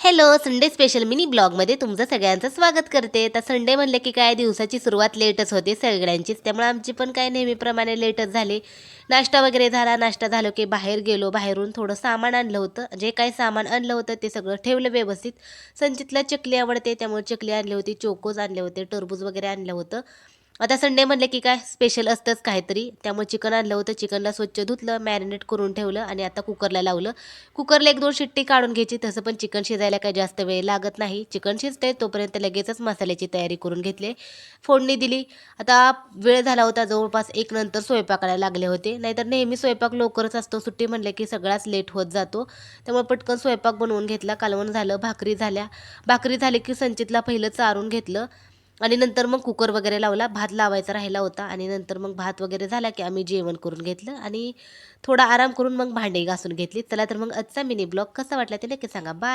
Hello, Sunday special mini ब्लॉगमध्ये तुमचं सगळ्यांचं स्वागत करते. तर संडे म्हणलं की काय दिवसाची सुरुवात लेटच होते सगळ्यांचीच. त्यामुळे आमची पण काय नेहमीप्रमाणे लेटच झाली. नाश्ता वगैरे झाला. नाश्ता झालो की बाहेर गेलो. बाहेरून थोडं सामान आणलं होतं. जे काही सामान आणलं होतं ते सगळं ठेवलं व्यवस्थित. संचितला चकली आवडते त्यामुळे चकली आणली होती, चोकोज आणले होते, टरबूज वगैरे आणलं होतं. आता संडे म्हणलं की काय स्पेशल असतंच काहीतरी. त्यामुळे चिकन आणलं होतं. चिकनला स्वच्छ धुतलं, मॅरिनेट करून ठेवलं आणि आता कुकरला लावलं. कुकरला 1-2 शिट्टी काढून घ्यायची. तसं पण चिकन शिजायला काही जास्त वेळ लागत नाही. चिकन शिजते तोपर्यंत लगेचच मसाल्याची तयारी करून घेतली. फोडणी दिली. आता वेळ झाला होता जवळपास 1 नंतर स्वयंपाकाला लागले होते. नाहीतर नेहमी स्वयंपाक लवकरच असतो. सुट्टी म्हणलं की सगळाच लेट होत जातो. त्यामुळे पटकन स्वयंपाक बनवून घेतला. कालवण झालं, भाकरी झाल्या. भाकरी झाली की संचितला पहिलं चारून घेतलं आणि नंतर मग कुकर वगैरे लावला. भात लावायचा राहिला होता आणि नंतर मग भात वगैरे झाला की आम्ही जेवण करून घेतलं आणि थोडा आराम करून मग भांडी घासून घेतली. चला तर मग आजचा मिनी ब्लॉग कसा वाटला ते नक्की सांगा. बाय.